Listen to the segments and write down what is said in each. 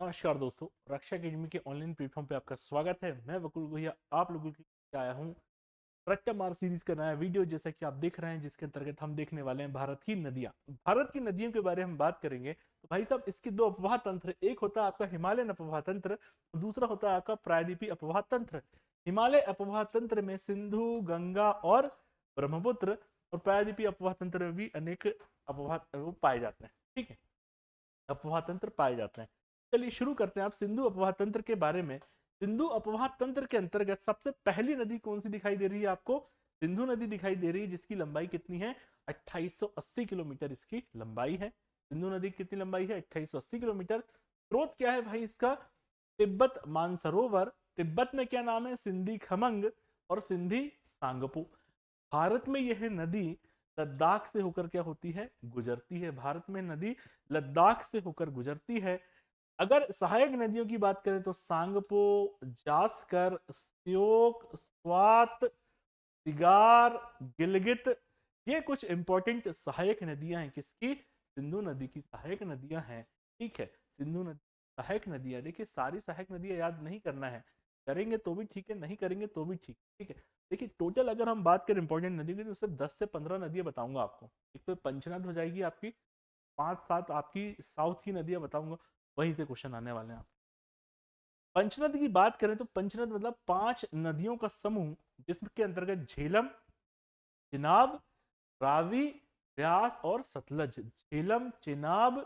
नमस्कार दोस्तों, रक्षा अकेडमी के ऑनलाइन प्लेटफॉर्म पे आपका स्वागत है। मैं वकुल गोहिया आप लोगों के लिए आया हूँ रट्टा मार सीरीज का नया वीडियो। जैसा कि आप देख रहे हैं, जिसके अंतर्गत हम देखने वाले हैं भारत की नदियां। भारत की नदियों के बारे में बात करेंगे तो भाई साहब, इसके दो अपवाह तंत्र, एक होता है आपका हिमालयन अपवाह तंत्र, दूसरा होता है आपका प्रायद्वीपीय अपवाह तंत्र। हिमालय अपवाह तंत्र में सिंधु, गंगा और ब्रह्मपुत्र, और प्रायद्वीपीय अपवाह तंत्र में भी अनेक अपवाह वो पाए जाते हैं। ठीक है, अपवाह तंत्र पाए जाते हैं। चलिए शुरू करते हैं। आप सिंधु अपवाह तंत्र के बारे में। सिंधु अपवाह तंत्र के अंतर्गत सबसे पहली नदी कौन सी दिखाई दे रही है आपको? सिंधु नदी दिखाई दे रही है, जिसकी लंबाई कितनी है? 2880 किलोमीटर इसकी लंबाई है। सिंधु नदी की कितनी लंबाई है? 2880 किलोमीटर। स्रोत क्या है भाई इसका? तिब्बत मानसरोवर। तिब्बत में क्या नाम है? सिंधी खमंग और सिंधी सांगपो। भारत में यह नदी लद्दाख से होकर क्या होती है? गुजरती है। भारत में नदी लद्दाख से होकर गुजरती है। अगर सहायक नदियों की बात करें तो सांगपो, जास्कर, स्योक, स्वात, सिगार, गिलगित, ये कुछ इंपॉर्टेंट सहायक नदियां हैं। किसकी? सिंधु नदी की सहायक नदियां हैं। ठीक है, सिंधु नदी सहायक नदियां। देखिए, सारी सहायक नदियां याद नहीं करना है, करेंगे तो भी ठीक है, नहीं करेंगे तो भी ठीक। ठीक है, देखिए टोटल अगर हम बात करें इंपॉर्टेंट नदी की, तो सिर्फ 10 से 15 नदियां बताऊंगा आपको। एक तो पंचनद हो जाएगी आपकी, 5-7 आपकी साउथ की नदियां बताऊंगा, वहीं से क्वेश्चन आने वाले हैं आप। पंचनद की बात करें तो पंचनद मतलब 5 नदियों का समूह, जिसके अंतर्गत झेलम, चिनाब, रावी, व्यास और सतलज। झेलम, चिनाब,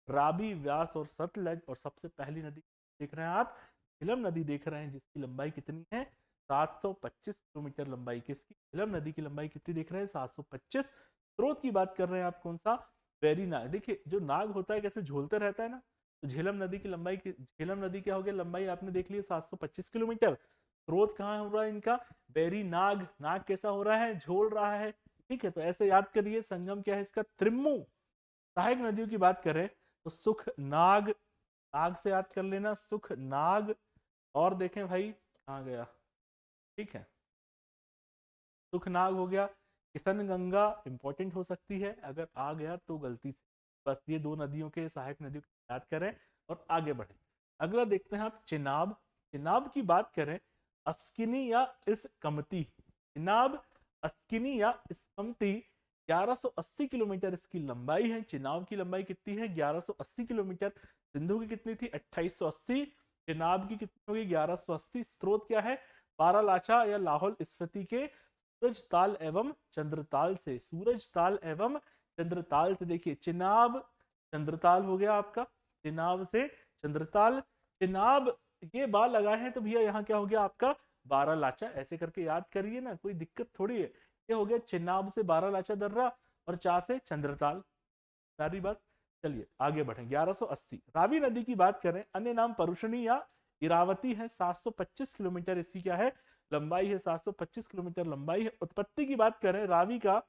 रावी, व्यास और सतलज। और सबसे पहली नदी देख रहे हैं आप, झेलम नदी देख रहे हैं, जिसकी लंबाई कितनी है? 725 किलोमीटर लंबाई। किसकी? झेलम नदी की लंबाई कितनी देख रहे हैं? 725। स्रोत की बात कर रहे हैं आप, कौन सा? वेरी नाग। देखिए, जो नाग होता है कैसे झोलते रहता है ना, तो झेलम नदी की लंबाई झेलम नदी क्या हो गया? लंबाई आपने देख ली 725 किलोमीटर। स्रोत कहाँ हो रहा है इनका? बेरी नाग। नाग कैसा हो रहा है? झोल रहा है। ठीक है, तो ऐसे याद करिए। संगम क्या है इसका? त्रिम्मू। सहायक नदियों की बात करें तो सुख नाग, नाग से याद कर लेना, सुख नाग। और देखें भाई, कहाँ गया? ठीक है, सुख नाग हो गया। किशन गंगा इंपॉर्टेंट हो सकती है, अगर आ गया तो गलती से। बस ये दो नदियों के सहायक नदियों को याद करें और आगे बढ़े। अगला देखते हैं आप, चिनाब। चिनाब की बात करें, अस्किनी या इस कमती। चिनाब, अस्किनी या इस्कमती। 1180 किलोमीटर इसकी लंबाई है। चिनाब की लंबाई कितनी है? 1180 किलोमीटर। सिंधु की कितनी थी? 2880। चिनाब की कितनी होगी? 1180। स्रोत क्या है? बारालाचा या लाहौल स्फीति के सूरज ताल एवं चंद्रताल से। सूरज ताल एवं चंद्रताल से। देखिए, चिनाब चंद्रताल हो गया आपका, चिनाब से चंद्रताल। चिनाब ये बाल लगाए हैं तो भैया यहाँ क्या हो गया आपका? बारालाचा। ऐसे करके याद करिए ना, कोई दिक्कत थोड़ी है। ये हो गया चिनाब से बारालाचा दर्रा, और चा से चंद्रताल। सारी बात। चलिए आगे बढ़े। 1180। रावी नदी की बात करें, अन्य नाम परुषणी या इरावती है। 725 किलोमीटर इसकी क्या है? लंबाई है। 725 किलोमीटर लंबाई है। उत्पत्ति की बात करें रावी का,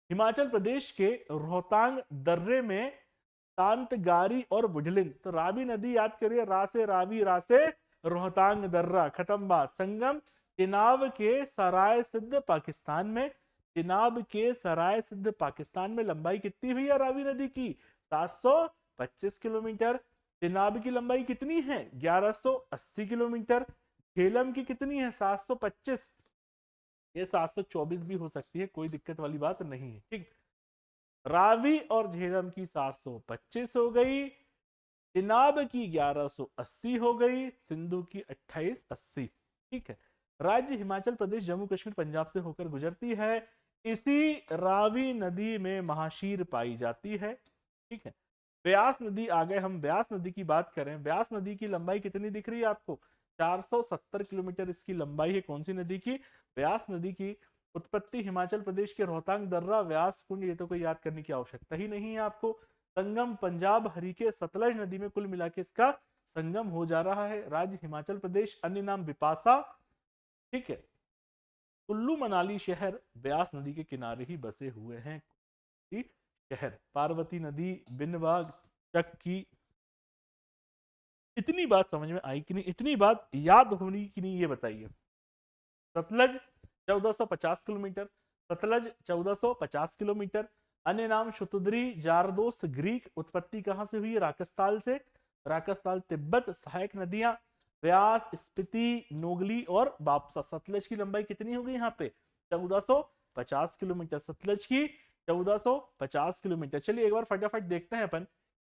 हिमाचल प्रदेश के रोहतांग दर्रे में तांतगारी और बुढलिन। तो रावी नदी याद करिए, रा से रावी, रा से रोहतांग दर्रा। खत्म बात। संगम चिनाब के सराय सिद्ध पाकिस्तान में। चिनाब के सराय सिद्ध पाकिस्तान में। लंबाई कितनी हुई है रावी नदी की? 725 किलोमीटर। चिनाब की लंबाई कितनी है? 1180 किलोमीटर। झेलम की कितनी है? 725। ये 724 भी हो सकती है, कोई दिक्कत वाली बात नहीं है। ठीक, रावी और झेलम की 725 हो गई, चिनाब की 1180 हो गई, सिंधु की 2880। ठीक है, राज्य हिमाचल प्रदेश, जम्मू कश्मीर, पंजाब से होकर गुजरती है। इसी रावी नदी में महाशीर पाई जाती है। ठीक है, ब्यास नदी आ गए हम। ब्यास नदी की बात करें, ब्यास नदी की लंबाई कितनी दिख रही है आपको? 470 किलोमीटर इसकी लंबाई है। कौन सी नदी की? ब्यास नदी की। उत्पत्ति हिमाचल प्रदेश के रोहतांग दर्रा, व्यास कुंज, ये तो कोई याद करने की आवश्यकता ही नहीं है आपको। संगम पंजाब हरिके सतलज नदी में, कुल मिला के इसका संगम हो जा रहा है। राज्य हिमाचल प्रदेश, अन्य नाम बिपाशा। ठीक है, कुल्लू मनाली शहर ब्यास नदी के किनारे ही बसे हुए हैं। शहर पार्वती नदी, बिनबाग, चक्की। इतनी बात समझ में आई कि नहीं? इतनी बात याद होनी कि नहीं, ये बताइए। सतलज 1450 किलोमीटर। सतलज 1450 किलोमीटर। अन्य नाम शुतुद्री, जारदोस, ग्रीक। उत्पत्ति कहां से हुई? राकस्ताल से। राकसताल तिब्बत। सहायक नदियां व्यास, स्पीति, नोगली और बापसा। सतलज की लंबाई कितनी होगी यहाँ पे 1450 किलोमीटर, सतलज की 1450 किलोमीटर। चलिए एक बार फटाफट देखते हैं अपन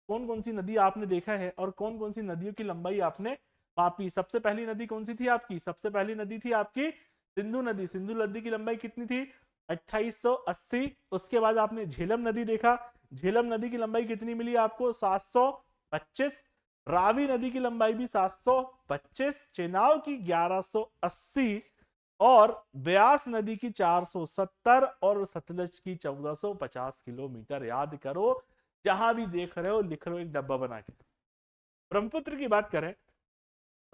कौन कौन सी नदी आपने देखा है और कौन कौन सी नदियों की लंबाई आपने मापी। सबसे पहली नदी कौन सी थी आपकी, सबसे पहली नदी थी आपकी सिंधु नदी। सिंधु नदी की लंबाई कितनी थी 2880। उसके बाद आपने झेलम नदी देखा, झेलम नदी की लंबाई कितनी मिली आपको 725। रावी नदी की लंबाई भी 725, चेनाब की 1180 और ब्यास नदी की 470 और सतलज की 1450 किलोमीटर। याद करो, जहां भी देख रहे हो लिख रहे हो एक डब्बा बना के। ब्रह्मपुत्र की बात करें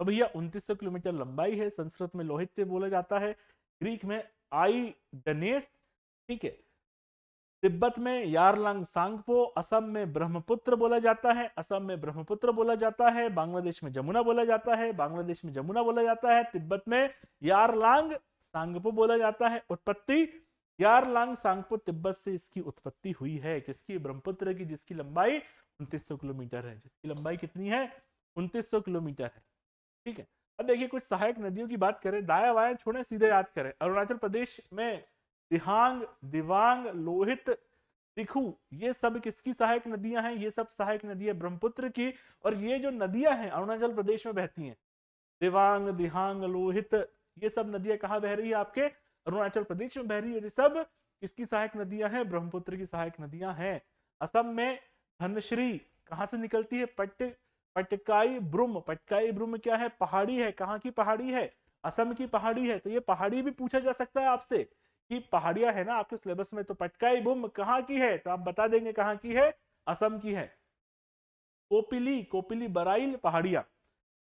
तो भैया 2900 किलोमीटर लंबाई है। संस्कृत में लोहित्य बोला जाता है, ग्रीक में आई डनेस, ठीक है। तिब्बत में यारलंग सांगपो, असम में ब्रह्मपुत्र बोला जाता है, असम में ब्रह्मपुत्र बोला जाता है। बांग्लादेश में जमुना बोला जाता है, बांग्लादेश में जमुना बोला जाता है। तिब्बत में यारलांग सांगपो बोला जाता है। उत्पत्ति यारलांग सांगपो तिब्बत से इसकी उत्पत्ति हुई है, किसकी, ब्रह्मपुत्र की, जिसकी लंबाई 2900 किलोमीटर है, जिसकी लंबाई कितनी है 2900 किलोमीटर है, ठीक है। अब देखिए कुछ सहायक नदियों की बात करें, दाया वाया छोड़े सीधे याद करें। अरुणाचल प्रदेश में दिहांग, दिवांग, लोहित, तिखू, ये सब किसकी सहायक नदियां हैं, ये सब सहायक नदियां ब्रह्मपुत्र की। और ये जो नदियां हैं अरुणाचल प्रदेश में बहती हैं, दिवांग, दिहांग, लोहित, ये सब नदियां कहां बह रही है आपके अरुणाचल प्रदेश में बह रही है। ये सब किसकी सहायक नदियां हैं, ब्रह्मपुत्र की सहायक नदियां हैं। असम में धनश्री कहां से निकलती है, पटकाई ब्रुम। पटकाई ब्रुम क्या है, पहाड़ी है। कहां की पहाड़ी है, असम की पहाड़ी है। तो ये पहाड़ी भी पूछा जा सकता है आपसे कि पहाड़ियां है ना आपके सिलेबस में, तो पटकाई बुम कहां की है, तो आप बता देंगे कहां की है, असम की है। कोपिली, कोपिली बराइल पहाड़ियां,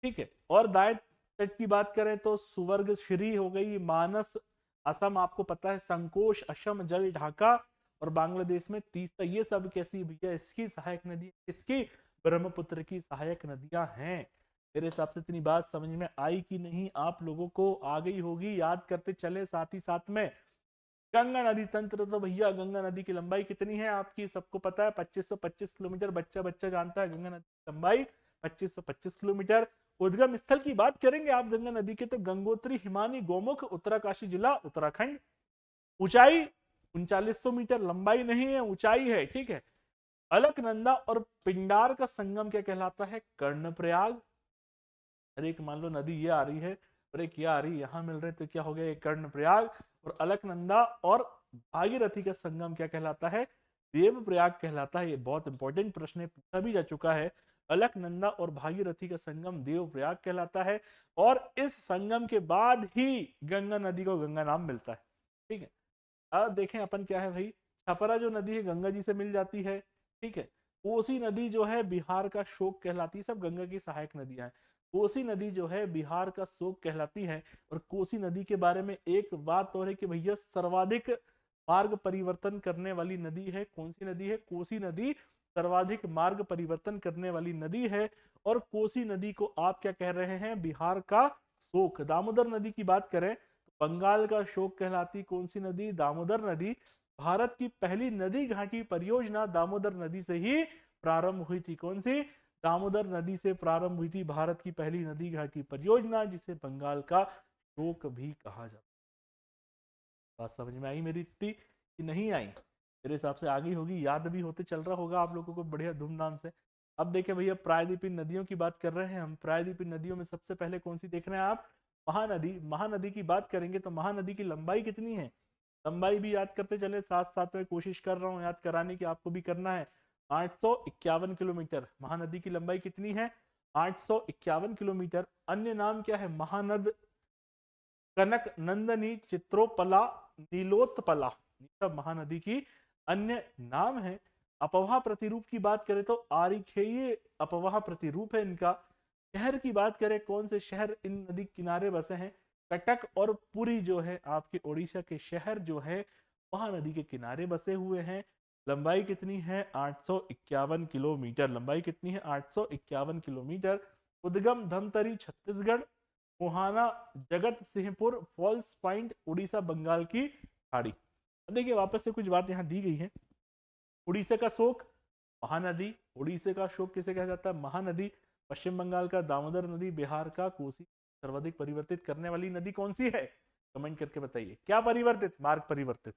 ठीक है। और दाएं तट की बात करें तो सुवर्ग श्री हो गई, मानस असम आपको पता है, संकोश असम, जल ढाका और बांग्लादेश में तीस्ता। ये सब कैसी भैया इसकी सहायक नदी, इसकी ब्रह्मपुत्र की सहायक नदियां हैं। मेरे हिसाब से इतनी बात समझ में आई कि नहीं, आप लोगों को आ गई होगी, याद करते चले साथ ही साथ में। गंगा नदी तंत्र, तो भैया गंगा नदी की लंबाई कितनी है आपकी सबको पता है 2525 किलोमीटर, बच्चा बच्चा जानता है गंगा नदी की लंबाई 2525 किलोमीटर। उद्गम स्थल की बात करेंगे आप गंगा नदी के तो गंगोत्री, हिमानी, गोमुख, उत्तरकाशी जिला उत्तराखंड। ऊंचाई 3900 मीटर, लंबाई नहीं है ऊंचाई है, ठीक है। अलकनंदा और पिंडार का संगम क्या कहलाता है, कर्णप्रयाग। अरे एक मान लो नदी ये आ रही है और एक ये आ रही है, यहां मिल रहे तो क्या हो गया, एक कर्णप्रयाग। और अलकनंदा और भागीरथी का संगम क्या कहलाता है, देवप्रयाग कहलाता है। ये बहुत इंपॉर्टेंट प्रश्न है, पूछा भी जा चुका है। अलकनंदा और भागीरथी का संगम देवप्रयाग कहलाता है। और इस संगम के बाद ही गंगा नदी को गंगा नाम मिलता है, ठीक है। अब देखें अपन क्या है भाई, छपरा जो नदी है गंगा जी से मिल जाती है, ठीक है। कोसी नदी जो है बिहार का शोक कहलाती है, सब गंगा की सहायक नदियां हैं। कोसी नदी जो है बिहार का शोक कहलाती है। और कोसी नदी के बारे में एक बात और है कि भैया सर्वाधिक मार्ग परिवर्तन करने वाली नदी है, कौन सी नदी है, कोसी नदी सर्वाधिक मार्ग परिवर्तन करने वाली नदी है। और कोसी नदी को आप क्या कह रहे हैं, बिहार का शोक। दामोदर नदी की बात करें तो बंगाल का शोक कहलाती कौन सी नदी, दामोदर नदी। भारत की पहली नदी घाटी परियोजना दामोदर नदी से ही प्रारंभ हुई थी, कौन सी, दामोदर नदी से प्रारंभ हुई थी भारत की पहली नदी घाटी परियोजना, जिसे बंगाल का शोक भी कहा जाता है। बात समझ में आई मेरी इतनी कि नहीं आई, मेरे हिसाब से आ गई होगी, याद भी होते चल रहा होगा आप लोगों को बढ़िया धूमधाम से। अब देखें भैया प्रायद्वीपीय नदियों की बात कर रहे हैं हम। प्रायद्वीपीय नदियों में सबसे पहले कौन सी देख रहे हैं आप, महानदी। महानदी की बात करेंगे तो महानदी की लंबाई कितनी है, लंबाई भी याद करते चले, साथ साथ में कोशिश कर रहा हूं याद कराने की, आपको भी करना है। 851 किलोमीटर महानदी की लंबाई कितनी है, 851 किलोमीटर। अन्य नाम क्या है, महानद, कनक नंदनी, चित्रोपला, नीलोत्पला, ये सब महानदी की अन्य नाम है। अपवाह प्रतिरूप की बात करें तो आरिखेय अपवाह प्रतिरूप है इनका। शहर की बात करें, कौन से शहर इन नदी किनारे बसे हैं, कटक और पुरी जो है आपके ओडिशा के शहर जो है महानदी के किनारे बसे हुए हैं। लंबाई कितनी है 851 किलोमीटर, लंबाई कितनी है 851 किलोमीटर। उद्गम धमतरी छत्तीसगढ़, मुहाना जगत सिंहपुर, फॉल्स पॉइंट उड़ीसा, बंगाल की खाड़ी। देखिए वापस से कुछ बात यहाँ दी गई है। उड़ीसा का शोक महानदी, उड़ीसा का शोक किसे कहा जाता है, महानदी। पश्चिम बंगाल का दामोदर नदी, बिहार का कोसी, सर्वाधिक परिवर्तित करने वाली नदी कौन सी है? कमेंट करके बताइए। क्या परिवर्तित? मार्ग परिवर्तित।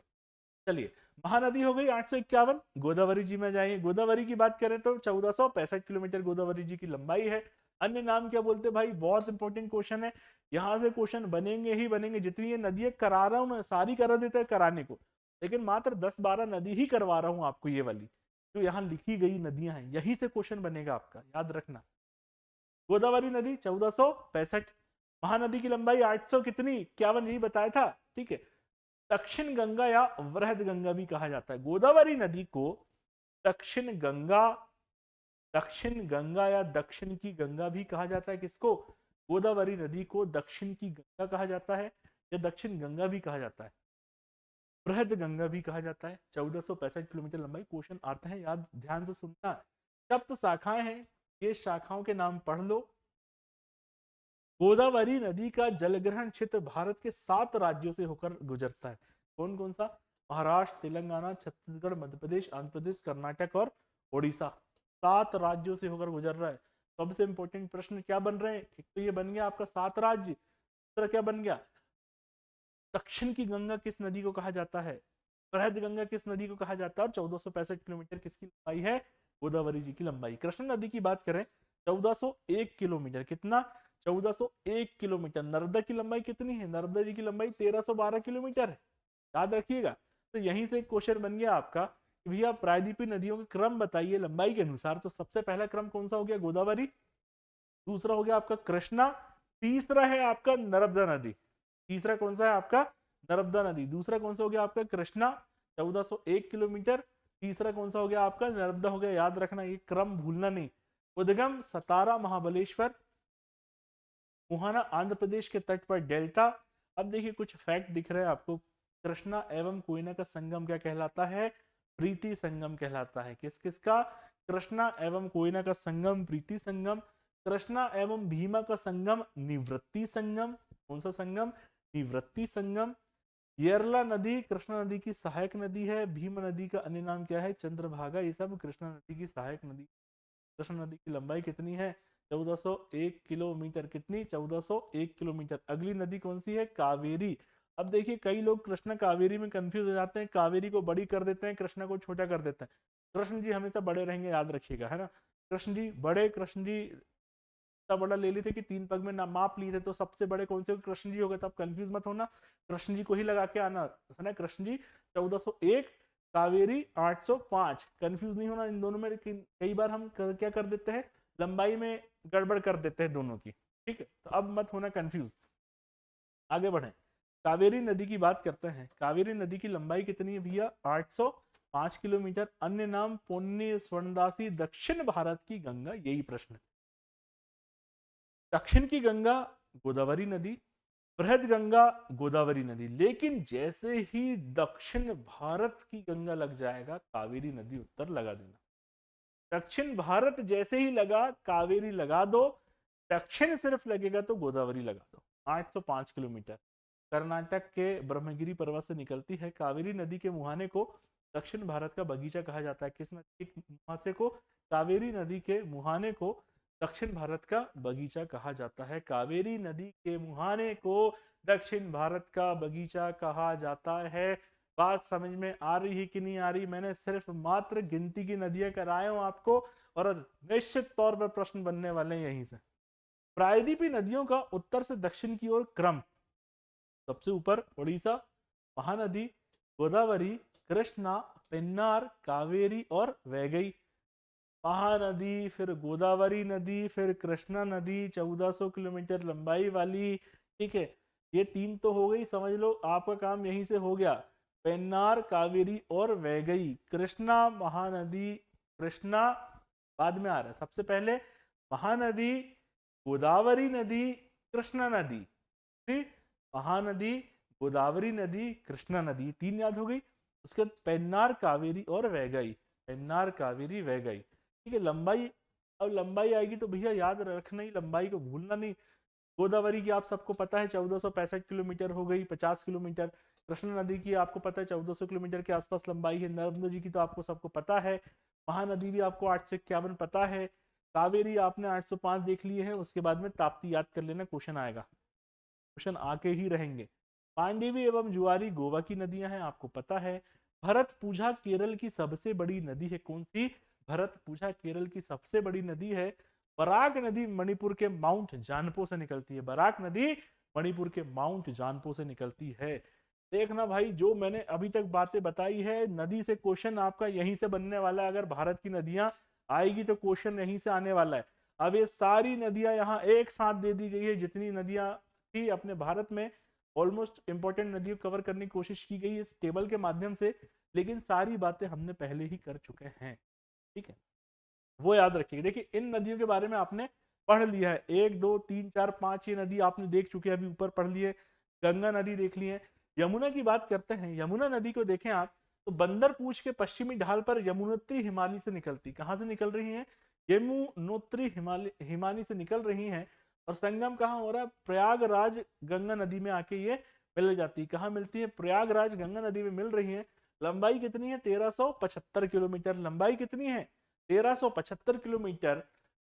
चलिए, महानदी हो गई 851। गोदावरी जी में जाइए। गोदावरी की बात करें तो 1465 किलोमीटर गोदावरी जी की लंबाई है। अन्य नाम क्या बोलते भाई? बहुत इंपॉर्टेंट क्वेश्चन है, यहां से क्वेश्चन बनेंगे ही बनेंगे। जितनी ये नदियां करा रहा हूं मैं, सारी करा देता है कराने को, लेकिन मात्र 10-12 नदी ही करवा रहा हूं आपको। ये वाली जो यहाँ लिखी गई नदियां हैं, यही से क्वेश्चन बनेगा आपका, याद रखना। गोदावरी नदी 1465, महानदी की लंबाई 800 कितनी 51, यही बताया था। ठीक है, दक्षिण गंगा या वृहद गंगा भी कहा जाता है गोदावरी नदी को। दक्षिण गंगा, दक्षिण गंगा या दक्षिण की गंगा भी कहा जाता है। किसको? गोदावरी नदी को दक्षिण की गंगा कहा जाता है, या दक्षिण गंगा भी कहा जाता है, बृहद गंगा भी कहा जाता है। 1465 किलोमीटर लंबाई। क्वेश्चन आते हैं, याद ध्यान से सुनना। सप्त शाखाएं हैं, ये शाखाओं के नाम पढ़ लो। गोदावरी नदी का जलग्रहण क्षेत्र भारत के 7 राज्यों से होकर गुजरता है। कौन कौन सा? महाराष्ट्र, तेलंगाना, छत्तीसगढ़, मध्य प्रदेश, आंध्र प्रदेश, कर्नाटक और ओडिशा। 7 राज्यों से होकर गुजर रहा है। सबसे इंपॉर्टेंट प्रश्न क्या बन रहे हैं? एक तो ये बन गया आपका 7 राज्य, दूसरा क्या बन गया? दक्षिण की गंगा किस नदी को कहा जाता है? बृहद गंगा किस नदी को कहा जाता है? और 1465 किलोमीटर किसकी लंबाई है? गोदावरी जी की लंबाई। कृष्णा नदी की बात करें, 1401 किलोमीटर। कितना? 1401 किलोमीटर। नर्मदा की लंबाई कितनी है? नर्मदा जी की लंबाई 1312 किलोमीटर है, याद रखिएगा। तो यहीं से एक क्वेश्चन बन गया आपका कि भैया प्रायद्वीपीय नदियों का क्रम बताइए लंबाई के अनुसार। तो सबसे पहला क्रम कौन सा हो गया? गोदावरी। दूसरा हो गया आपका कृष्णा। तीसरा है आपका नर्मदा नदी। तीसरा कौन सा है आपका? नर्मदा नदी। दूसरा कौन सा हो गया आपका? कृष्णा 1401 किलोमीटर। तीसरा कौन सा हो गया आपका? नर्मदा हो गया। याद रखना, ये क्रम भूलना नहीं। उद्गम सतारा, महाबलेश्वर, मुहाना आंध्र प्रदेश के तट पर डेल्टा। अब देखिए कुछ फैक्ट दिख रहे हैं आपको। कृष्णा एवं कोयना का संगम क्या कहलाता है? प्रीति संगम कहलाता है। किस किस का? कृष्णा एवं कोयना का संगम प्रीति संगम। कृष्णा एवं भीमा का संगम निवृत्ति संगम। कौन सा संगम? निवृत्ति संगम। येरला नदी कृष्णा नदी की सहायक नदी है। भीम नदी का अन्य नाम क्या है? चंद्रभागा। ये सब कृष्णा नदी की सहायक नदी। कृष्णा नदी की लंबाई कितनी है? 1401 किलोमीटर। कितनी? 1401 किलोमीटर। अगली नदी कौन सी है? कावेरी। अब देखिए कई लोग कृष्णा कावेरी में कंफ्यूज हो जाते हैं, कावेरी को बड़ी कर देते हैं, कृष्णा को छोटा कर देते हैं। कृष्ण जी हमेशा बड़े रहेंगे, याद रखिएगा, है ना। कृष्ण जी बड़े, कृष्ण जी इतना बड़ा ले लिए थे कि 3 पग में ना माप लिए थे, तो सबसे बड़े कौन से? कृष्ण जी हो गए। तो आप कंफ्यूज मत होना, कृष्ण जी को ही लगा के आना, है ना। कृष्ण जी 1401, कावेरी 805। कंफ्यूज नहीं होना इन दोनों में। लेकिन कई बार हम क्या कर देते हैं, लंबाई में गड़बड़ कर देते हैं दोनों की। ठीक है, तो अब मत होना कंफ्यूज। आगे बढ़े, कावेरी नदी की बात करते हैं। कावेरी नदी की लंबाई कितनी है भैया? 805 किलोमीटर। अन्य नाम पुण्य, स्वर्णदासी, दक्षिण भारत की गंगा, यही प्रश्न है। दक्षिण की गंगा गोदावरी नदी, बृहद गंगा गोदावरी नदी। लेकिन जैसे ही दक्षिण भारत की गंगा लग जाएगा, कावेरी नदी उत्तर लगा देना। दक्षिण भारत जैसे ही लगा, कावेरी लगा दो। दक्षिण सिर्फ लगेगा तो गोदावरी लगा दो। 805 किलोमीटर कर्नाटक के ब्रह्मगिरी पर्वत से निकलती है। कावेरी नदी के मुहाने को दक्षिण भारत का बगीचा कहा जाता है। किस नदी के मुहासे को? कावेरी नदी के मुहाने को दक्षिण भारत का बगीचा कहा जाता है। कावेरी नदी के मुहाने को दक्षिण भारत का बगीचा कहा जाता है। बात समझ में आ रही है कि नहीं आ रही? मैंने सिर्फ मात्र गिनती की नदियां कराए हूं आपको, और निश्चित तौर पर प्रश्न बनने वाले हैं यहीं से। प्रायद्वीपीय नदियों का उत्तर से दक्षिण की ओर क्रम। सबसे ऊपर उड़ीसा, महानदी, गोदावरी, कृष्णा, पेन्नार, कावेरी और वैगई। महानदी, फिर गोदावरी नदी, फिर कृष्णा नदी, 1400 किलोमीटर लंबाई वाली। ठीक है, ये 3 तो हो गई, समझ लो आपका काम यहीं से हो गया। पेन्नार, कावेरी और वैगई। कृष्णा, महानदी, कृष्णा बाद में आ रहा है। सबसे पहले महानदी, गोदावरी नदी, कृष्णा नदी। ठीक, महानदी, गोदावरी नदी, कृष्णा नदी, 3 याद हो गई। उसके बाद पेन्नार, कावेरी और वैगई। पेन्नार, कावेरी, वैगई। ठीक है, लंबाई, अब लंबाई आएगी तो भैया याद रखना ही, लंबाई को भूलना नहीं। गोदावरी की आप सबको पता है 1465 किलोमीटर हो गई, 50 किलोमीटर। कृष्णा नदी की आपको पता है 1400 किलोमीटर के आसपास लंबाई है। नर्मदा जी की तो आपको सबको पता है। महानदी भी आपको 851 पता है। कावेरी आपने 805 देख लिए है, उसके बाद में ताप्ती याद कर लेना, क्वेश्चन आएगा, क्वेश्चन आके ही रहेंगे। पांडेवी एवं जुआरी गोवा की नदियां हैं, आपको पता है। भरतपुझा केरल की सबसे बड़ी नदी है, कौन सी? भरतपुझा केरल की सबसे बड़ी नदी है। बराक नदी मणिपुर के माउंट जानपो से निकलती है, बराक नदी मणिपुर के माउंट जानपो से निकलती है। देखना भाई, जो मैंने अभी तक बातें बताई है, नदी से क्वेश्चन आपका यहीं से बनने वाला है। अगर भारत की नदियां आएगी तो क्वेश्चन यहीं से आने वाला है। अब ये सारी नदियां यहाँ एक साथ दे दी गई है, जितनी नदियां थी अपने भारत में, ऑलमोस्ट इंपॉर्टेंट नदियों कवर करने की कोशिश की गई है इस टेबल के माध्यम से, लेकिन सारी बातें हमने पहले ही कर चुके हैं, ठीक है, वो याद रखिएगा। देखिए, इन नदियों के बारे में आपने पढ़ लिया है, 1 2 3 4 5 ये नदी आपने देख चुके हैं, अभी ऊपर पढ़ लिए, गंगा नदी देख ली है। यमुना की बात करते हैं, यमुना नदी को देखें आप, तो बंदरपूछ के पश्चिमी ढाल पर यमुनोत्री हिमालय से निकलती, कहां से निकल रही है? यमुनोत्री हिमालय से निकल रही है, और संगम कहाँ हो रहा है? प्रयागराज गंगा नदी में आके ये मिल जाती है। कहाँ मिलती है? प्रयागराज गंगा नदी में मिल रही है। लंबाई कितनी है? 1375 किलोमीटर। लंबाई कितनी है? 1375 किलोमीटर।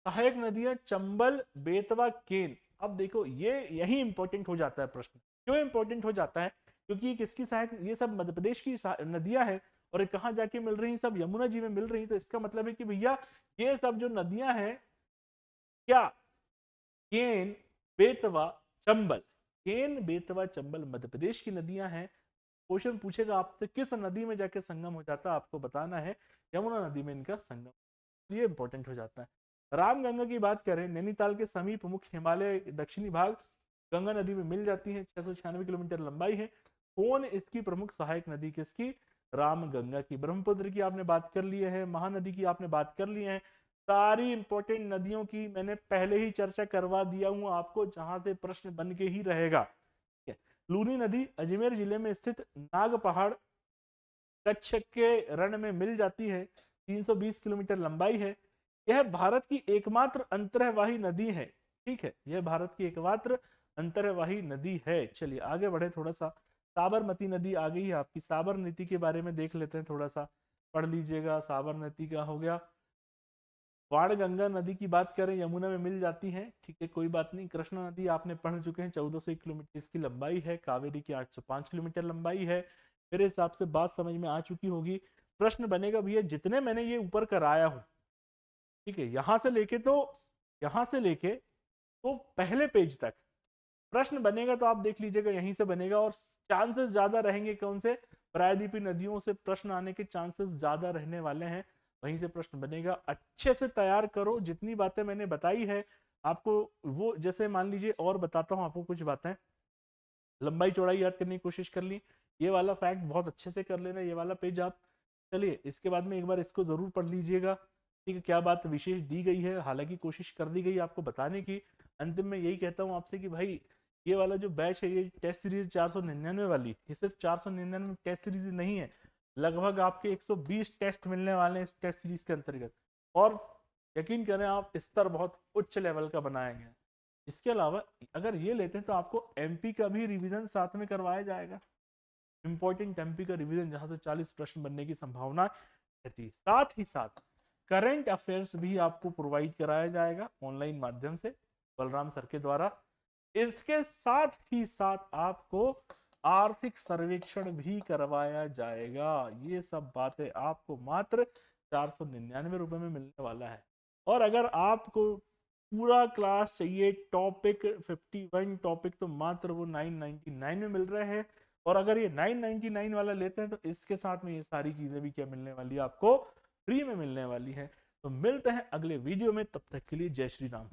सहायक नदियां चंबल, बेतवा, केन। अब देखो, ये यही इंपॉर्टेंट हो जाता है प्रश्न। क्यों इंपॉर्टेंट हो जाता है? क्योंकि किसकी सहायक, ये सब मध्य प्रदेश की नदियां हैं, और कहाँ जाके मिल रही, सब यमुना जी में मिल रही। तो इसका मतलब है कि भैया ये सब जो नदियां हैं, क्या केन, बेतवा, चंबल, केन, बेतवा, चंबल मध्य प्रदेश की नदियां हैं। क्वेश्चन पूछेगा आपसे किस नदी में जाके संगम हो जाता है, आपको बताना है यमुना नदी में इनका संगम, ये इंपॉर्टेंट हो जाता है। रामगंगा की बात करें, नैनीताल के समीप मुख्य हिमालय दक्षिणी भाग गंगा नदी में मिल जाती है, 696 किलोमीटर लंबाई है। कौन इसकी प्रमुख सहायक नदी? किसकी? रामगंगा की। ब्रह्मपुत्र की आपने बात कर ली है, महानदी की आपने बात कर ली है। सारी इंपॉर्टेंट नदियों की मैंने पहले ही चर्चा करवा दिया हूं आपको, जहां से प्रश्न बन के ही रहेगा। लूनी नदी अजमेर जिले में स्थित नाग पहाड़ कच्छ के रण में मिल जाती है, 320 किलोमीटर लंबाई है। यह भारत की एकमात्र अंतर्वाही नदी है, ठीक है, यह भारत की एकमात्र अंतर्वाही नदी है। चलिए आगे बढ़े थोड़ा सा। साबरमती नदी आ गई है आपकी, साबरमती के बारे में देख लेते हैं, थोड़ा सा पढ़ लीजिएगा। साबरमती का हो गया। बाणगंगा नदी की बात करें, यमुना में मिल जाती है, ठीक है, कोई बात नहीं। कृष्णा नदी आपने पढ़ चुके हैं, 1401 किलोमीटर इसकी लंबाई है। कावेरी की 805 किलोमीटर लंबाई है। मेरे हिसाब से बात समझ में आ चुकी होगी। प्रश्न बनेगा भैया, जितने मैंने ये ऊपर कराया हूं, ठीक है, यहां से लेके तो पहले पेज तक प्रश्न बनेगा, तो आप देख लीजिएगा यहीं से बनेगा। और चांसेस ज्यादा रहेंगे कौन से? प्रायद्वीपीय नदियों से प्रश्न आने के चांसेस ज्यादा रहने वाले हैं, वहीं से प्रश्न बनेगा। अच्छे से तैयार करो, जितनी बातें मैंने बताई है आपको, वो जैसे मान लीजिए, और बताता हूं आपको कुछ बातें। लंबाई चौड़ाई याद करने की कोशिश कर ली, ये वाला फैक्ट बहुत अच्छे से कर लेना, ये वाला पेज आप। चलिए इसके बाद में एक बार इसको जरूर पढ़ लीजिएगा, ठीक है, क्या बात विशेष दी गई है, हालांकि कोशिश कर दी गई आपको बताने की। अंतिम में यही कहता हूं आपसे कि भाई, ये वाला जो बैच है, ये टेस्ट सीरीज 499 वाली, ये सिर्फ 499 टेस्ट सीरीज नहीं है, लगभग आपके 120 टेस्ट मिलने वाले हैं इस टेस्ट सीरीज के अंतर्गत। और यकीन करें आप, स्तर बहुत उच्च लेवल का बनाया गया है। इसके अलावा अगर ये लेते हैं तो आपको एमपी का भी रिवीजन साथ में करवाया जाएगा, इंपॉर्टेंट एमपी का रिवीजन, जहां से 40 प्रश्न बनने की संभावना रहती है। साथ ही साथ करंट अफेयर्स भी आपको प्रोवाइड कराया जाएगा ऑनलाइन माध्यम से, बलराम सर के द्वारा। इसके साथ ही साथ आपको आर्थिक सर्वेक्षण भी करवाया जाएगा। ये सब बातें आपको मात्र 499 रुपए में मिलने वाला है। और अगर आपको पूरा क्लास चाहिए, टॉपिक 51 टॉपिक, तो मात्र वो 999 में मिल रहे हैं। और अगर ये 999 वाला लेते हैं तो इसके साथ में ये सारी चीजें भी क्या मिलने वाली है आपको? फ्री में मिलने वाली है। तो मिलते हैं अगले वीडियो में, तब तक के लिए जय श्री राम।